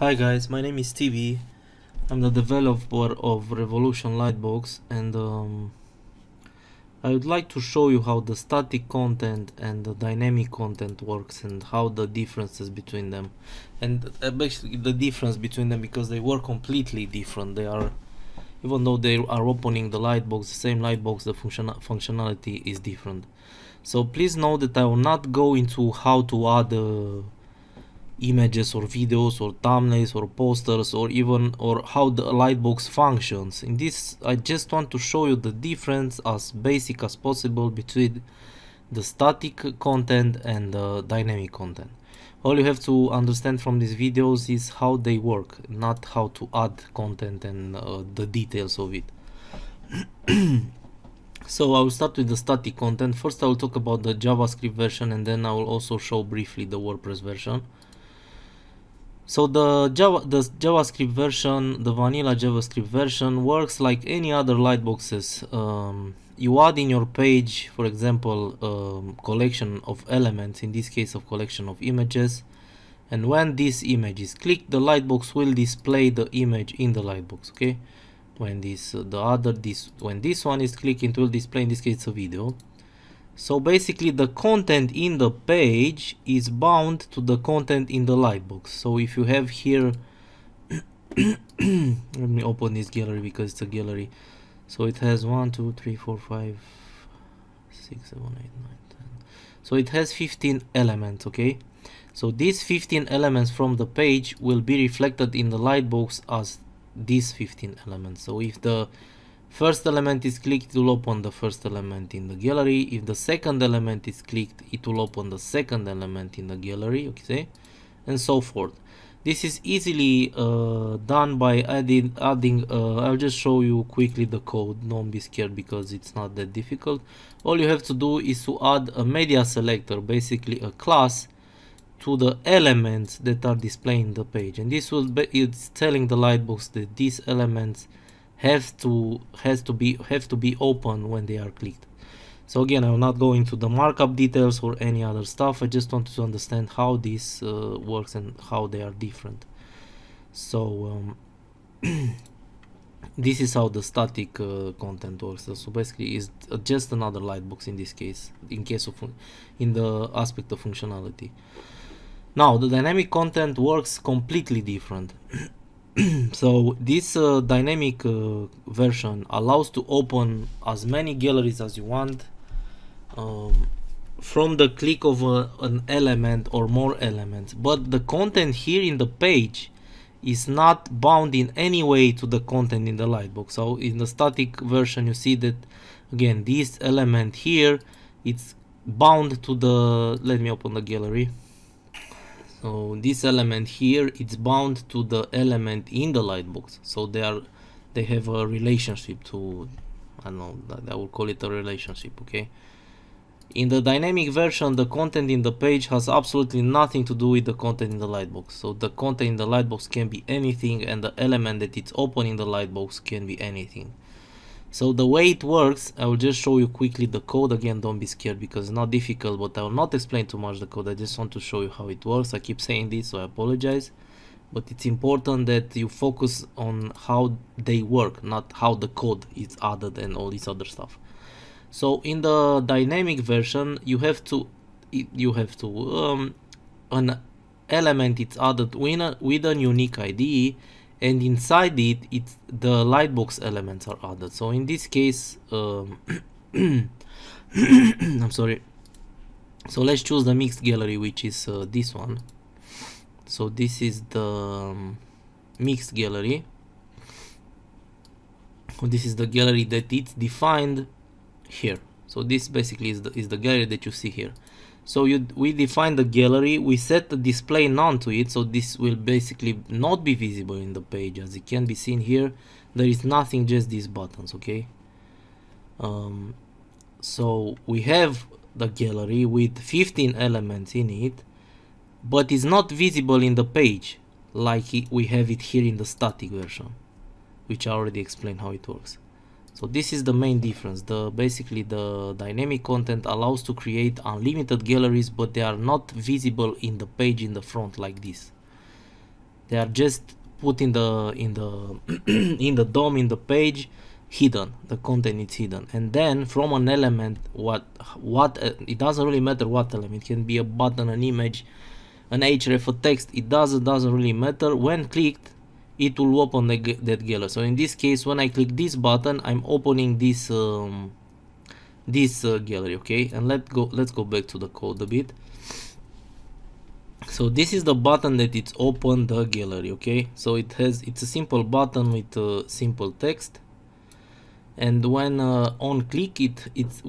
Hi guys, my name is Stevie. I'm the developer of Revolution Lightbox, and I would like to show you how the static content and the dynamic content works and how the differences between them, and basically the difference between them, because they work completely different. They are, even though they are opening the lightbox, the same lightbox, the functionality is different. So please note that I will not go into how to add images or videos or thumbnails or posters or how the lightbox functions. In this I just want to show you the difference as basic as possible between the static content and the dynamic content. All you have to understand from these videos is how they work, not how to add content and the details of it. So I will start with the static content. First I will talk about the JavaScript version, and then I will also show briefly the WordPress version. So the JavaScript version, the vanilla JavaScript version, works like any other lightboxes. You add in your page, for example, collection of elements, in this case a collection of images, and when this image is clicked, the lightbox will display the image in the lightbox. Okay, when when this one is clicked, it will display, in this case, a video. So basically the content in the page is bound to the content in the lightbox. So if you have here let me open this gallery because it's a gallery. So it has 1 2 3 4 5 6 7 8 9 10. So it has 15 elements. Okay, so these 15 elements from the page will be reflected in the lightbox as these 15 elements. So if the first element is clicked, it will open the first element in the gallery. If the second element is clicked, it will open the second element in the gallery, okay, and so forth. This is easily done by adding I'll just show you quickly the code. Don't be scared because it's not that difficult. All you have to do is to add a media selector, basically a class, to the elements that are displaying the page, and this will be, it's telling the lightbox that these elements have to be open when they are clicked. So again, I will not go into the markup details or any other stuff. I just want to understand how this works and how they are different. So this is how the static content works. So basically is just another lightbox in this case, in the aspect of functionality. Now the dynamic content works completely different. So this dynamic version allows to open as many galleries as you want from the click of an element or more elements, but the content here in the page is not bound in any way to the content in the lightbox. So in the static version you see that again this element here, it's bound to the, let me open the gallery. So this element here, it's bound to the element in the lightbox. So they have a relationship to, I don't know, I will call it a relationship. Okay. In the dynamic version, the content in the page has absolutely nothing to do with the content in the lightbox. So the content in the lightbox can be anything, and the element that it's open in the lightbox can be anything. So the way it works, I will just show you quickly the code. Again, don't be scared because it's not difficult, but I will not explain too much the code. I just want to show you how it works. I keep saying this, so I apologize, but it's important that you focus on how they work, not how the code is added and all this other stuff. So in the dynamic version, you have to an element it's added with a unique ID, and inside it, the lightbox elements are added. So in this case, I'm sorry. So let's choose the mixed gallery, which is this one. So this is the mixed gallery. This is the gallery that it's defined here. So this basically is the gallery that you see here. So we define the gallery, we set the display none to it, so this will basically not be visible in the page. As it can be seen here, there is nothing, just these buttons. Okay. So we have the gallery with 15 elements in it, but it's not visible in the page like we have it here in the static version, which I already explained how it works. So this is the main difference. Basically the dynamic content allows to create unlimited galleries, but they are not visible in the page in the front like this. They are just put in the in the DOM, in the page, hidden. The content is hidden, and then from an element, what it doesn't really matter what element. It can be a button, an image, an href, a text. It doesn't really matter. When clicked, it will open that gallery. So in this case, when I click this button, I'm opening this gallery. Okay, and let's go back to the code a bit. So this is the button that it's open the gallery. Okay, so it's a simple button with simple text, and when on click I've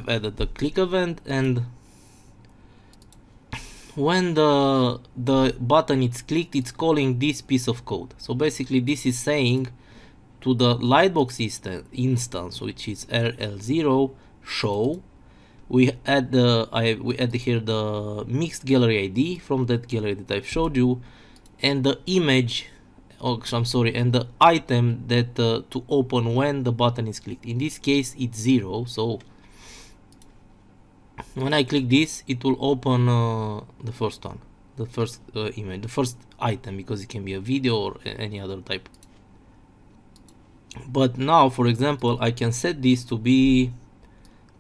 added the click event, and when the button is clicked, it's calling this piece of code. So basically this is saying to the Lightbox instance, which is rl0 show, we add here the mixed gallery ID from that gallery that I've showed you, and the image, and the item that to open when the button is clicked. In this case it's 0, so when I click this, it will open the first one, the first image, the first item, because it can be a video or any other type. But now, for example, I can set this to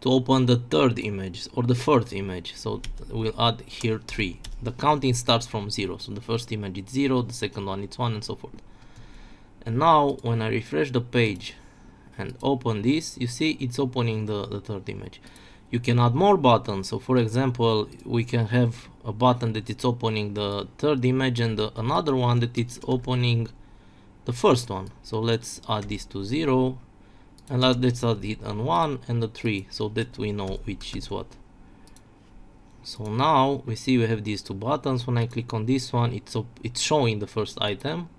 open the third image or the fourth image. So we'll add here 3. The counting starts from 0. So the first image is 0, the second one is 1, and so forth. And now when I refresh the page and open this, you see it's opening the third image. You can add more buttons. So for example, we can have a button that it's opening the third image, and another one that it's opening the first one. So let's add this to 0, and let's add it on 1 and the 3, so that we know which is what. So now we see we have these 2 buttons. When I click on this one, it's showing the first item,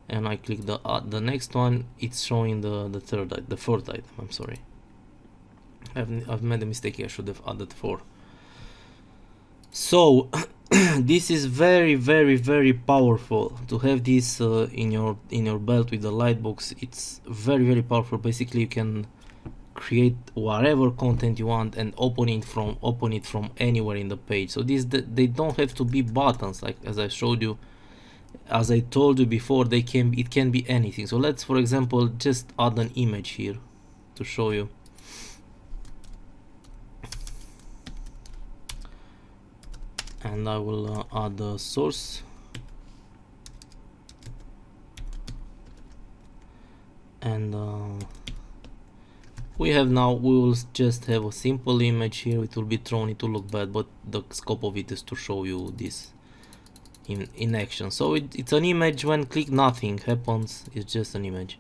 and I click the next one, it's showing the fourth item. I'm sorry, I've made a mistake here. I should have added 4. So this is very, very, very powerful to have this in your belt with the Lightbox. It's very, very powerful. Basically, you can create whatever content you want and open it from anywhere in the page. So they don't have to be buttons, like as I showed you. As I told you before, it can be anything. So let's, for example, just add an image here to show you. And I will add the source, and we will just have a simple image here. It will be thrown, it will look bad, but the scope of it is to show you this in action. So it's an image. When click, nothing happens, it's just an image.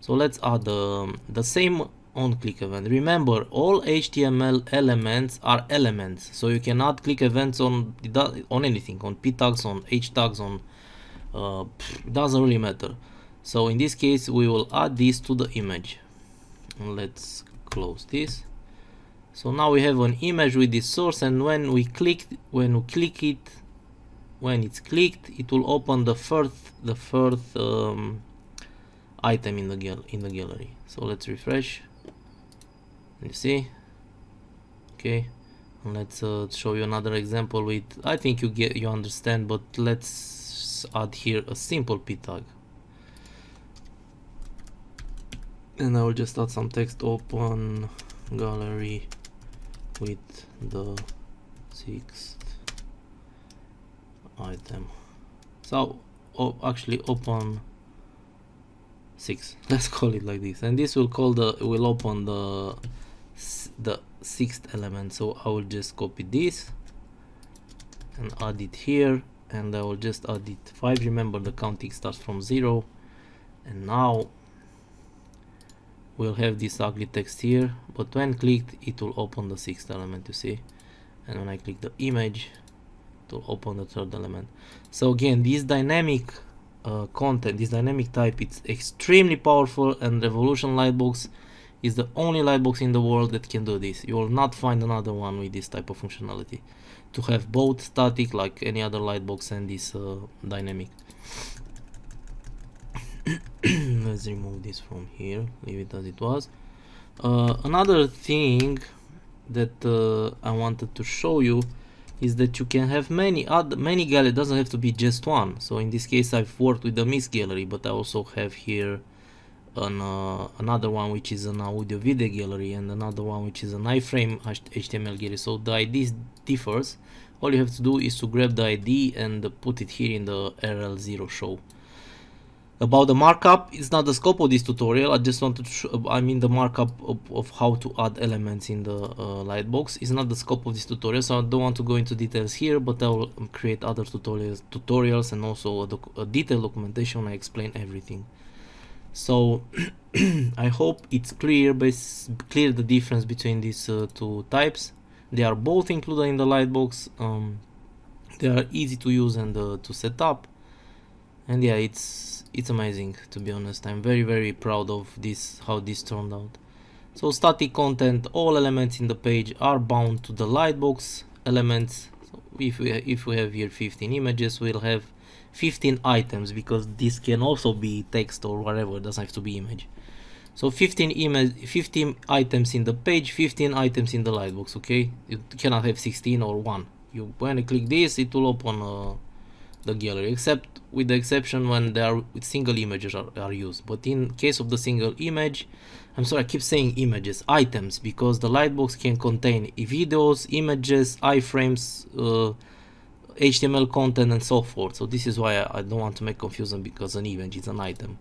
So let's add the same on click event. Remember, all HTML elements are elements, so you cannot click events on anything, on p tags, on h tags, on it doesn't really matter. So in this case, we will add this to the image, and let's close this. So now we have an image with this source, and when it's clicked, it will open the fourth item in the gallery. So let's refresh. You see, okay, and let's show you another example with, I think you understand, but let's add here a simple p tag, and I will just add some text. Open gallery with the 6th item. So actually open 6, let's call it like this, and this will open the 6th element. So I will just copy this and add it here, and I will just add it 5. Remember, the counting starts from 0, and now we'll have this ugly text here, but when clicked, it will open the 6th element, you see, and when I click the image, it will open the 3rd element. So again, this dynamic content, this dynamic type, it's extremely powerful, and Revolution Lightbox is the only Lightbox in the world that can do this. You will not find another one with this type of functionality, to have both static like any other Lightbox and this dynamic. Let's remove this from here, leave it as it was. Another thing that I wanted to show you is that you can have many gallery. It doesn't have to be just one. So in this case I've worked with the mixed gallery, but I also have here another one which is an audio video gallery, and another one which is an iframe HTML gallery. So the ID differs. All you have to do is to grab the ID and put it here in the RL0 show. About the markup, it's not the scope of this tutorial. I just wanted to show, the markup of how to add elements in the Lightbox is not the scope of this tutorial, so I don't want to go into details here, but I will create other tutorials and also a detailed documentation when I explain everything. So I hope it's clear the difference between these two types. They are both included in the Lightbox. They are easy to use and to set up, and yeah, it's amazing, to be honest. I'm very proud of this, how this turned out. So static content, all elements in the page are bound to the Lightbox elements. So if we have here 15 images, we'll have 15 items, because this can also be text or whatever, it doesn't have to be image. So 15 items in the page, 15 items in the Lightbox. Okay, you cannot have 16 or 1. When you click this, it will open the gallery, except with the exception when there are single images are used. But in case of the single image, I'm sorry, I keep saying images, items, because the Lightbox can contain videos, images, iframes, HTML content, and so forth. So this is why I don't want to make confusion, because an image is an item.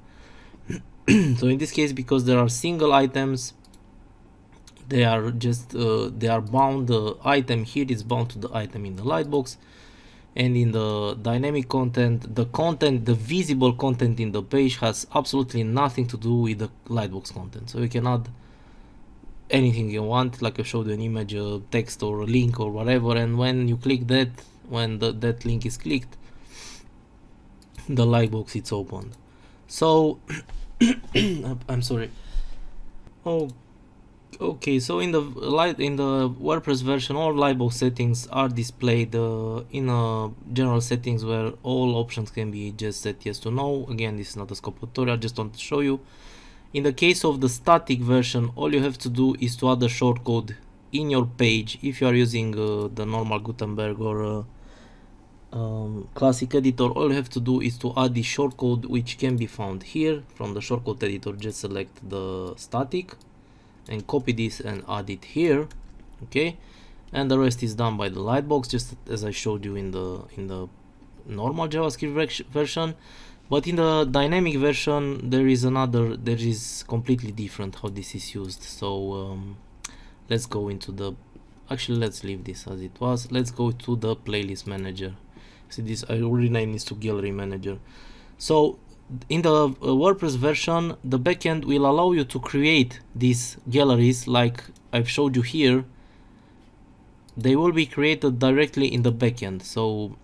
So in this case, because there are single items, they are just they are bound. The item here is bound to the item in the Lightbox. And in the dynamic content, the visible content in the page has absolutely nothing to do with the Lightbox content. So you can add anything you want, like I showed you, an image, a text, or a link, or whatever, and when you click that, when that link is clicked, the Lightbox is opened. So I'm sorry. Okay, so in the WordPress version, all Lightbox settings are displayed in general settings, where all options can be just set yes to no. Again, this is not a scope tutorial, I just want to show you. In the case of the static version, all you have to do is to add a shortcode in your page. If you are using the normal Gutenberg or classic editor, all you have to do is to add the shortcode, which can be found here from the shortcode editor. Just select the static and copy this and add it here. Okay, and the rest is done by the Lightbox, just as I showed you in the normal JavaScript version. But in the dynamic version, there is completely different how this is used. So let's go into the, actually let's leave this as it was. Let's go to the playlist manager. See this, I will rename this to gallery manager. So in the WordPress version, the backend will allow you to create these galleries like I've showed you here. They will be created directly in the backend. So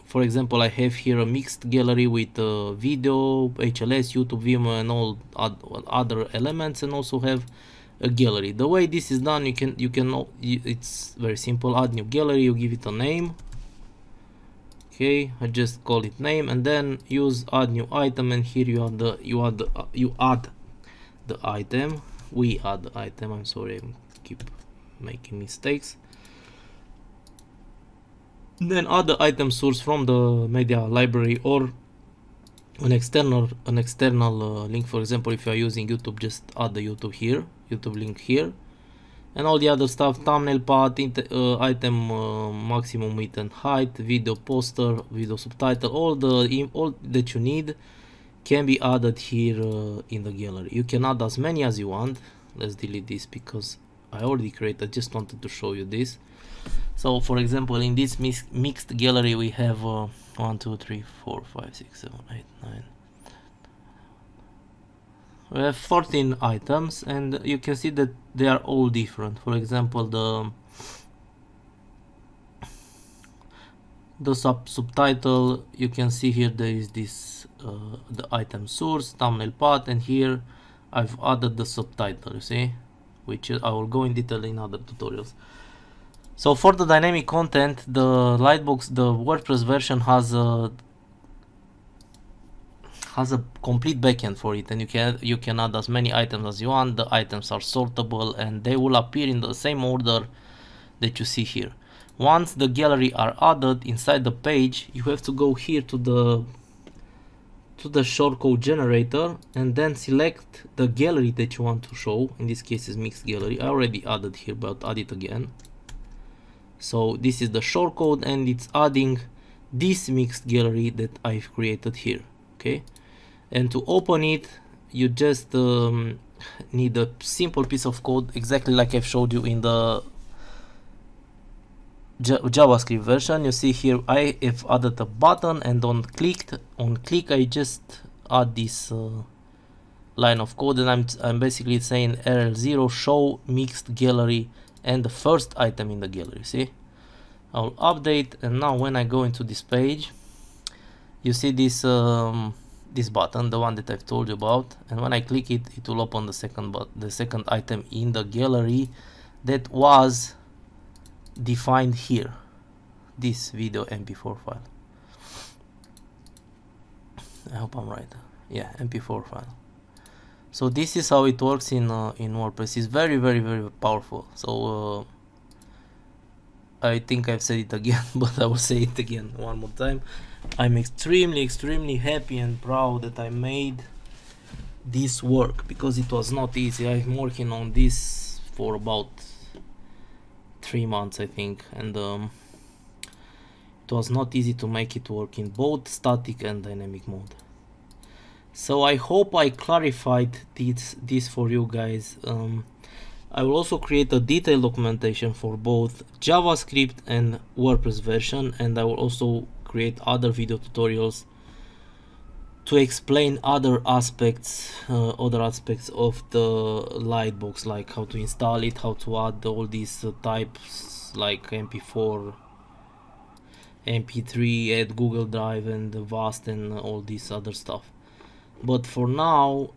for example, I have here a mixed gallery with video, HLS, YouTube, Vimeo, and all other elements, and also have a gallery. The way this is done, it's very simple. Add new gallery, you give it a name. Okay, I just call it name, and then use add new item, and here you add the item. We add the item. I'm sorry, I keep making mistakes. Then add the item source from the media library or an external link. For example, if you are using YouTube, just add the YouTube link here. And all the other stuff, thumbnail path, item maximum width and height, video poster, video subtitle, all that you need can be added here in the gallery. You can add as many as you want. Let's delete this because I already created, I just wanted to show you this. So for example, in this mixed gallery we have 1, 2, 3, 4, 5, 6, 7, 8, 9. We have 14 items, and you can see that they are all different. For example, the subtitle, you can see here there is this the item source, thumbnail path, and here I've added the subtitle, you see, which I will go in detail in other tutorials. So for the dynamic content, the Lightbox, the WordPress version has a complete backend for it, and you can add as many items as you want. The items are sortable and they will appear in the same order that you see here. Once the gallery are added inside the page, you have to go here to the shortcode generator and then select the gallery that you want to show. In this case is mixed gallery. I already added here, but add it again. So this is the shortcode and it's adding this mixed gallery that I've created here. Okay, and to open it you just need a simple piece of code, exactly like I've showed you in the JavaScript version. You see here I have added a button, and on click I just add this line of code, and I'm basically saying RL0 show mixed gallery and the first item in the gallery. See, I'll update, and now when I go into this page, you see this this button, the one that I've told you about, and when I click it, it will open the second item in the gallery that was defined here, this video MP4 file. I hope I'm right. Yeah, MP4 file. So this is how it works in WordPress. It's very powerful. So I think I've said it again, but I will say it again one more time. I'm extremely happy and proud that I made this work, because it was not easy. I've been working on this for about 3 months, I think, and it was not easy to make it work in both static and dynamic mode. So I hope I clarified this for you guys. I will also create a detailed documentation for both JavaScript and WordPress version, and I will also create other video tutorials to explain other aspects of the Lightbox, like how to install it, how to add all these types like MP4, MP3, add Google Drive and VAST and all this other stuff. But for now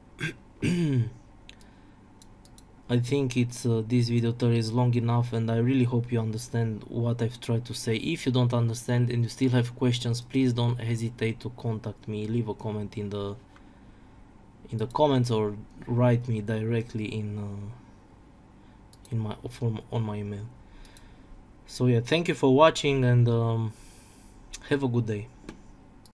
I think it's this video tutorial is long enough, and I really hope you understand what I've tried to say. If you don't understand and you still have questions, please don't hesitate to contact me. Leave a comment in the comments, or write me directly on my email. So yeah, thank you for watching, and have a good day.